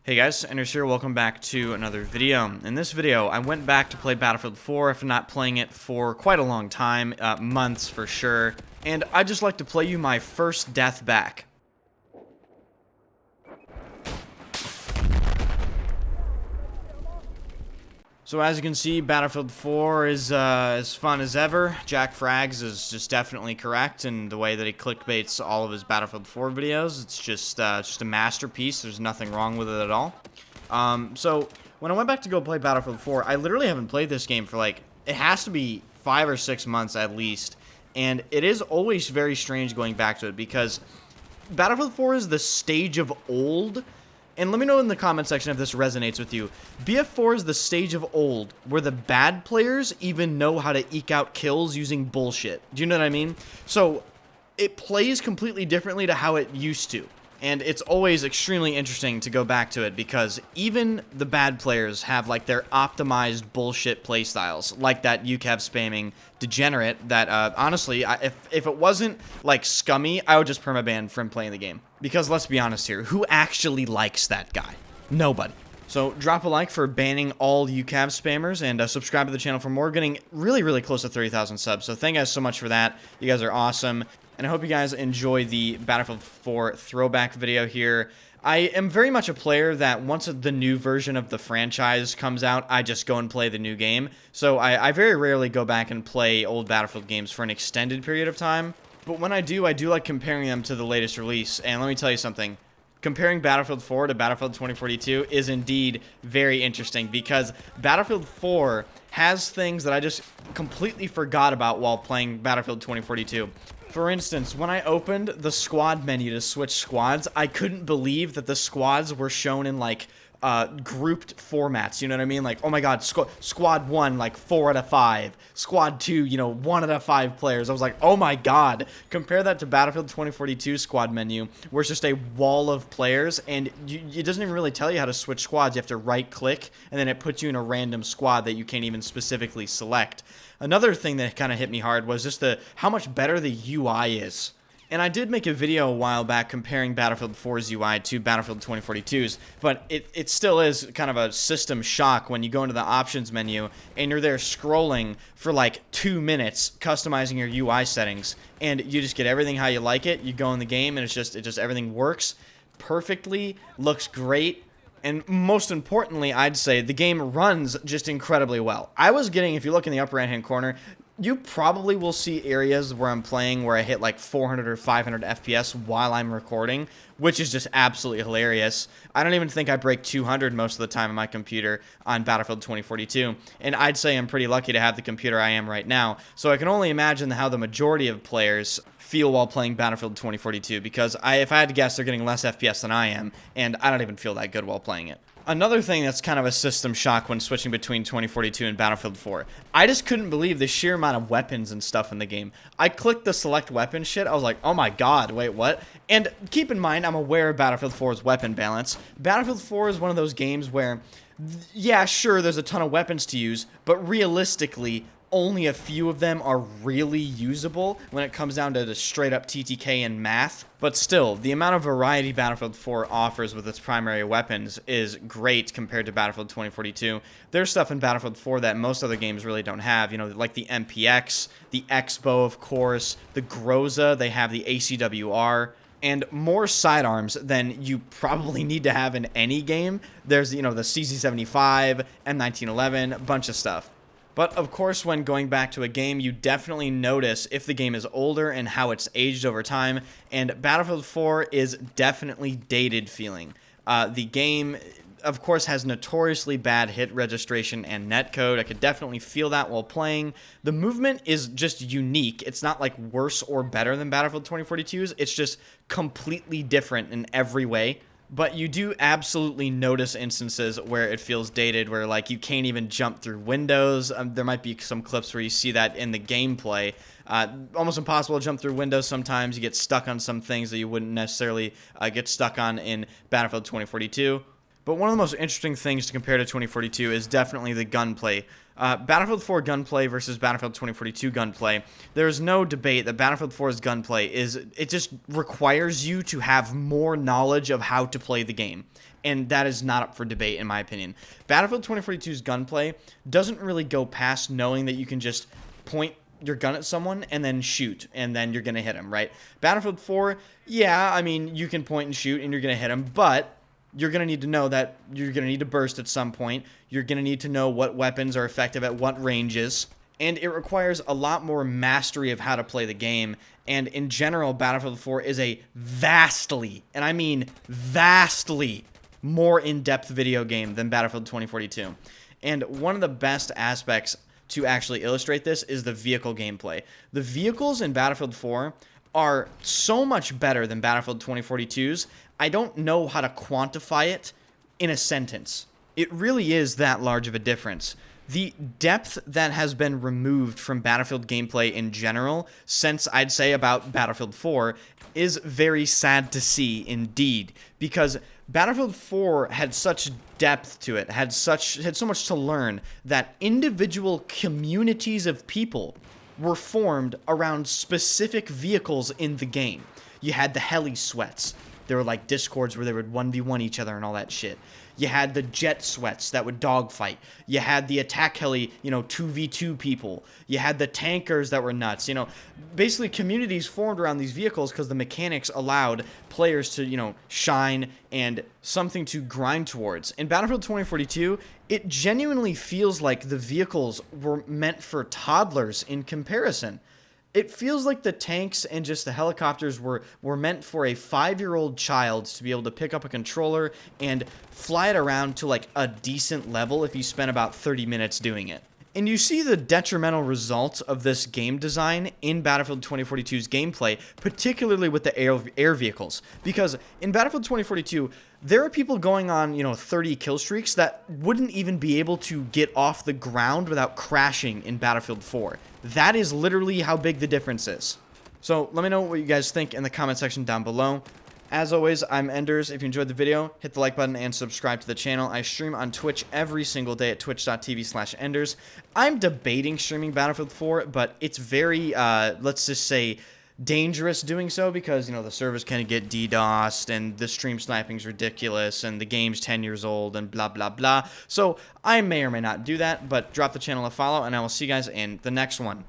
Hey guys, Anders here, welcome back to another video. In this video, I went back to play Battlefield 4 after not playing it for quite a long time, months for sure, and I'd just like to play you my first death back. So as you can see, Battlefield 4 is as fun as ever. Jack Frags is just definitely correct in the way that he clickbaits all of his Battlefield 4 videos. It's just a masterpiece. There's nothing wrong with it at all. So when I went back to go play Battlefield 4, I literally haven't played this game for like, it has to be 5 or 6 months at least. And it is always very strange going back to it because Battlefield 4 is the stage of old. And let me know in the comment section if this resonates with you. BF4 is the stage of old where the bad players even know how to eke out kills using bullshit. Do you know what I mean? So it plays completely differently to how it used to. And it's always extremely interesting to go back to it because even the bad players have like their optimized bullshit playstyles, like that UCAV spamming degenerate that honestly, if it wasn't like scummy, I would just permaban from playing the game. Because let's be honest here, who actually likes that guy? Nobody. So drop a like for banning all UCAV spammers and subscribe to the channel for more. We're getting really close to 30,000 subs. So thank you guys so much for that. You guys are awesome. And I hope you guys enjoy the Battlefield 4 throwback video here. I am very much a player that once the new version of the franchise comes out, I just go and play the new game. So I very rarely go back and play old Battlefield games for an extended period of time. But when I do like comparing them to the latest release. And let me tell you something. Comparing Battlefield 4 to Battlefield 2042 is indeed very interesting because Battlefield 4 has things that I just completely forgot about while playing Battlefield 2042. For instance, when I opened the squad menu to switch squads, I couldn't believe that the squads were shown in like grouped formats, you know what I mean? Like, oh my god, squad 1, like 4 out of 5. Squad 2, you know, 1 out of 5 players. I was like, oh my god. Compare that to Battlefield 2042 squad menu, where it's just a wall of players, and it doesn't even really tell you how to switch squads. You have to right-click, and then it puts you in a random squad that you can't even specifically select. Another thing that kind of hit me hard was just how much better the UI is. And I did make a video a while back comparing Battlefield 4's UI to Battlefield 2042's, but it still is kind of a system shock when you go into the options menu and you're there scrolling for like 2 minutes customizing your UI settings, and you just get everything how you like it. You go in the game and it just everything works perfectly, looks great. And most importantly, I'd say the game runs just incredibly well. I was getting, if you look in the upper right-hand corner, you probably will see areas where I'm playing where I hit like 400 or 500 FPS while I'm recording, which is just absolutely hilarious. I don't even think I break 200 most of the time on my computer on Battlefield 2042, and I'd say I'm pretty lucky to have the computer I am right now, so I can only imagine how the majority of players feel while playing Battlefield 2042, because if I had to guess, they're getting less FPS than I am, and I don't even feel that good while playing it. Another thing that's kind of a system shock when switching between 2042 and Battlefield 4. I just couldn't believe the sheer amount of weapons and stuff in the game. I clicked the select weapon shit. I was like, oh my god, wait, what? And keep in mind, I'm aware of Battlefield 4's weapon balance. Battlefield 4 is one of those games where, yeah, sure, there's a ton of weapons to use, but realistically, only a few of them are really usable when it comes down to the straight up TTK and math. But still, the amount of variety Battlefield 4 offers with its primary weapons is great compared to Battlefield 2042. There's stuff in Battlefield 4 that most other games really don't have, you know, like the MPX, the X-Bow, of course, the Groza, they have the ACWR, and more sidearms than you probably need to have in any game. There's, you know, the CZ75, M1911, a bunch of stuff. But of course, when going back to a game, you definitely notice if the game is older and how it's aged over time, and Battlefield 4 is definitely dated feeling. The game, of course, has notoriously bad hit registration and netcode. I could definitely feel that while playing. The movement is just unique. It's not like worse or better than Battlefield 2042's. It's just completely different in every way. But you do absolutely notice instances where it feels dated, where like you can't even jump through windows. There might be some clips where you see that in the gameplay. Almost impossible to jump through windows sometimes. You get stuck on some things that you wouldn't necessarily get stuck on in Battlefield 2042. But one of the most interesting things to compare to 2042 is definitely the gunplay. Battlefield 4 gunplay versus Battlefield 2042 gunplay. There's no debate that Battlefield 4's gunplay it just requires you to have more knowledge of how to play the game. And that is not up for debate, in my opinion. Battlefield 2042's gunplay doesn't really go past knowing that you can just point your gun at someone and then shoot, and then you're going to hit them, right? Battlefield 4, yeah, I mean, you can point and shoot, and you're going to hit them, but you're going to need to know that you're going to need to burst at some point. You're going to need to know what weapons are effective at what ranges, and it requires a lot more mastery of how to play the game. And in general, Battlefield 4 is a vastly, and I mean vastly, more in-depth video game than Battlefield 2042. And one of the best aspects to actually illustrate this is the vehicle gameplay. The vehicles in Battlefield 4 are so much better than Battlefield 2042's. I don't know how to quantify it in a sentence. It really is that large of a difference. The depth that has been removed from Battlefield gameplay in general, since I'd say about Battlefield 4, is very sad to see indeed, because Battlefield 4 had such depth to it, had so much to learn, that individual communities of people were formed around specific vehicles in the game. You had the heli sweats. There were like discords where they would 1v1 each other and all that shit. You had the jet sweats that would dogfight. You had the attack heli, 2v2 people. You had the tankers that were nuts. Basically communities formed around these vehicles because the mechanics allowed players to, shine and something to grind towards. In Battlefield 2042, it genuinely feels like the vehicles were meant for toddlers in comparison. It feels like the tanks and just the helicopters were meant for a 5-year-old child to be able to pick up a controller and fly it around to like a decent level if you spent about 30 minutes doing it. And you see the detrimental results of this game design in Battlefield 2042's gameplay, particularly with the air vehicles. Because in Battlefield 2042, there are people going on, 30 kill streaks that wouldn't even be able to get off the ground without crashing in Battlefield 4. That is literally how big the difference is. So let me know what you guys think in the comment section down below. As always, I'm Enders. If you enjoyed the video, hit the like button and subscribe to the channel. I stream on Twitch every single day at twitch.tv/Enders. I'm debating streaming Battlefield 4, but it's very, let's just say, dangerous doing so because, the servers kind of get DDoSed and the stream sniping's ridiculous and the game's 10 years old and blah, blah, blah. So I may or may not do that, but drop the channel a follow and I will see you guys in the next one.